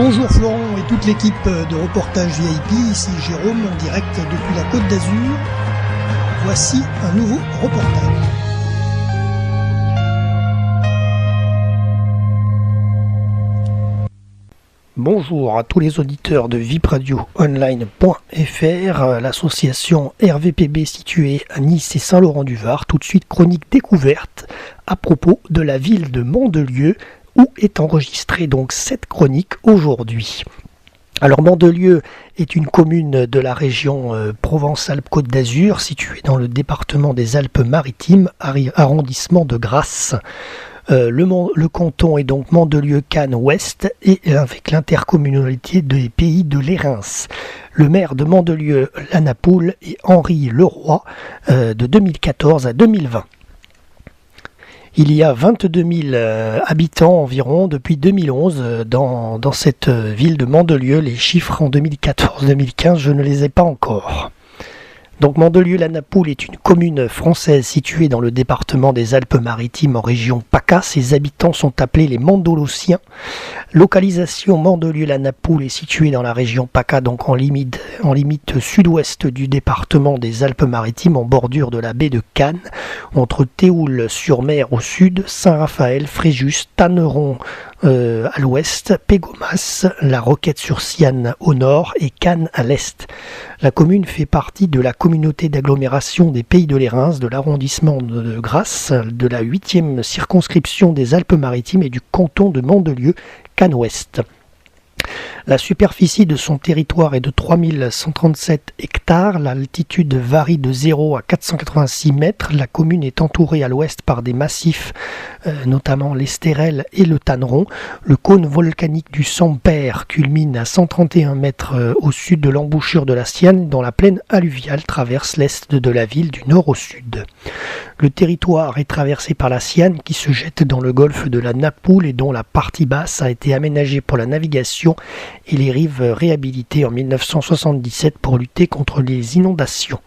Bonjour Florent et toute l'équipe de Reportage VIP, ici Jérôme en direct depuis la Côte d'Azur. Voici un nouveau reportage. Bonjour à tous les auditeurs de vipradioonline.fr, l'association RVPB située à Nice et Saint-Laurent-du-Var. Tout de suite, chronique découverte à propos de la ville de Mandelieu, où est enregistrée donc cette chronique aujourd'hui. Alors Mandelieu est une commune de la région Provence-Alpes-Côte d'Azur, située dans le département des Alpes-Maritimes, arrondissement de Grasse. Le canton est donc Mandelieu-Cannes-Ouest et avec l'intercommunalité des pays de l'Érins. Le maire de Mandelieu, Lanapoule, est Henri Leroy de 2014 à 2020. Il y a 22 000 habitants environ depuis 2011 dans cette ville de Mandelieu. Les chiffres en 2014-2015, je ne les ai pas encore. Donc Mandelieu-Lanapoule est une commune française située dans le département des Alpes-Maritimes en région PACA. Ses habitants sont appelés les Mandolossiens. Localisation Mandelieu-Lanapoule est située dans la région PACA, donc en limite sud-ouest du département des Alpes-Maritimes, en bordure de la baie de Cannes, entre Théoul-sur-Mer au sud, Saint-Raphaël, Fréjus, Tanneron à l'ouest, Pégomas, la Roquette-sur-Sienne au nord et Cannes à l'est. La commune fait partie de la communauté d'agglomération des Pays de l'Érins, de l'arrondissement de Grasse, de la 8e circonscription des Alpes-Maritimes et du canton de Mandelieu, Cannes-Ouest. La superficie de son territoire est de 3137 hectares, l'altitude varie de 0 à 486 mètres, la commune est entourée à l'ouest par des massifs, notamment l'Estérel et le Tanneron. Le cône volcanique du Sampère culmine à 131 mètres au sud de l'embouchure de la Sienne, dont la plaine alluviale traverse l'est de la ville du nord au sud. Le territoire est traversé par la Sienne qui se jette dans le golfe de la Napoule et dont la partie basse a été aménagée pour la navigation et les rives réhabilitées en 1977 pour lutter contre les inondations.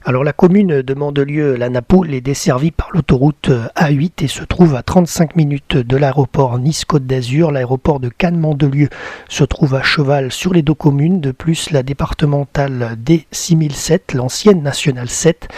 Alors la commune de Mandelieu-Lanapoule est desservie par l'autoroute A8 et se trouve à 35 minutes de l'aéroport Nice-Côte d'Azur. L'aéroport de Cannes-Mandelieu se trouve à cheval sur les deux communes. De plus, la départementale D6007, l'ancienne nationale 7,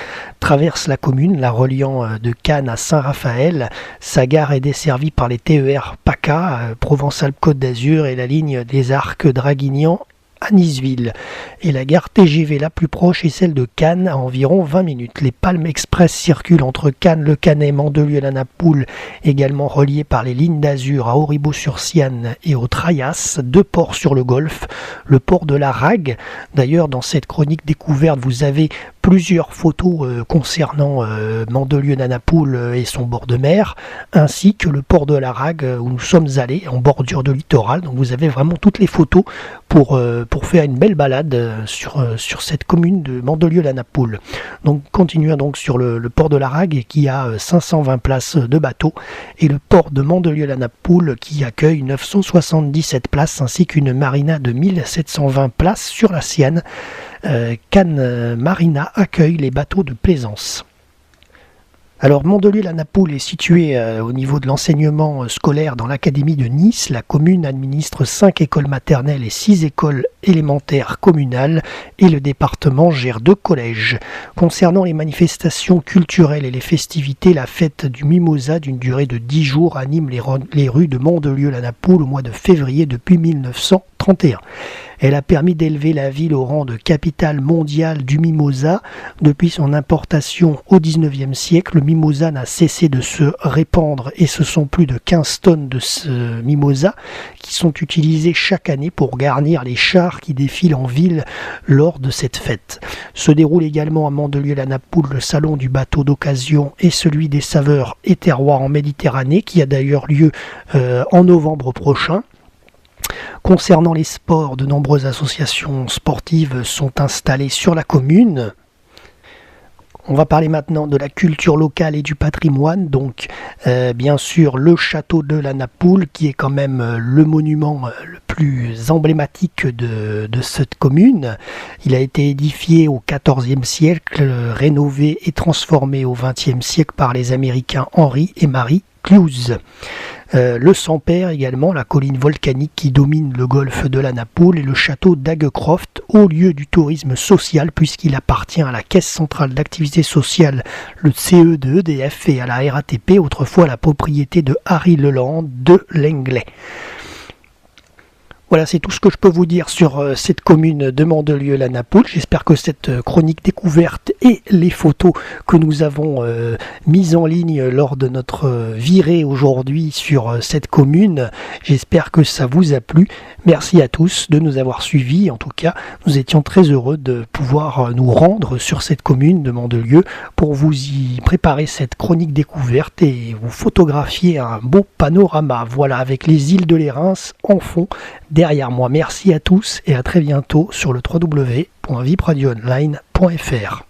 traverse la commune, la reliant de Cannes à Saint-Raphaël. Sa gare est desservie par les TER PACA, Provence-Alpes-Côte d'Azur et la ligne des Arcs Draguignan à Niceville. Et la gare TGV la plus proche est celle de Cannes à environ 20 minutes. Les Palmes Express circulent entre Cannes, Le Cannet, Mandelieu et Lanapoule, également reliés par les lignes d'Azur à Auribeau-sur-Sienne et au Traias, deux ports sur le Golfe, le port de la Rague. D'ailleurs, dans cette chronique découverte, vous avez plusieurs photos concernant Mandelieu-Lanapoule et son bord de mer, ainsi que le port de la Rague où nous sommes allés en bordure de littoral. Donc vous avez vraiment toutes les photos pour faire une belle balade sur cette commune de Mandelieu-Lanapoule. Donc continuons donc sur le port de la Rague qui a 520 places de bateaux et le port de Mandelieu-Lanapoule qui accueille 977 places ainsi qu'une marina de 1720 places sur la Sienne. Cannes Marina accueille les bateaux de plaisance. Alors Mandelieu-Lanapoule est située au niveau de l'enseignement scolaire dans l'académie de Nice. La commune administre 5 écoles maternelles et 6 écoles élémentaires communales et le département gère 2 collèges. Concernant les manifestations culturelles et les festivités, la fête du Mimosa d'une durée de 10 jours anime les rues de Mandelieu-Lanapoule au mois de février depuis 1931. Elle a permis d'élever la ville au rang de capitale mondiale du mimosa. Depuis son importation au XIXe siècle, le mimosa n'a cessé de se répandre et ce sont plus de 15 tonnes de ce mimosa qui sont utilisées chaque année pour garnir les chars qui défilent en ville lors de cette fête. Se déroule également à Mandelieu-Lanapoule le salon du bateau d'occasion et celui des saveurs et terroirs en Méditerranée qui a d'ailleurs lieu en novembre prochain. Concernant les sports, de nombreuses associations sportives sont installées sur la commune. On va parler maintenant de la culture locale et du patrimoine. Donc, bien sûr, le château de Lanapoule, qui est quand même le monument le plus emblématique de cette commune. Il a été édifié au XIVe siècle, rénové et transformé au XXe siècle par les Américains Henry et Marie Cluse. Le Sampère également, la colline volcanique qui domine le golfe de la Napoule, et le château d'Agecroft, haut lieu du tourisme social puisqu'il appartient à la Caisse centrale d'activité sociale, le CE de EDF, et à la RATP, autrefois la propriété de Harry Leland de Lenglet. Voilà, c'est tout ce que je peux vous dire sur cette commune de Mandelieu-la-Napoule. J'espère que cette chronique découverte et les photos que nous avons mises en ligne lors de notre virée aujourd'hui sur cette commune, j'espère que ça vous a plu. Merci à tous de nous avoir suivis. En tout cas, nous étions très heureux de pouvoir nous rendre sur cette commune de Mandelieu pour vous y préparer cette chronique découverte et vous photographier un beau panorama. Voilà, avec les îles de Lérins en fond derrière moi. Merci à tous et à très bientôt sur le www.vipradioonline.fr.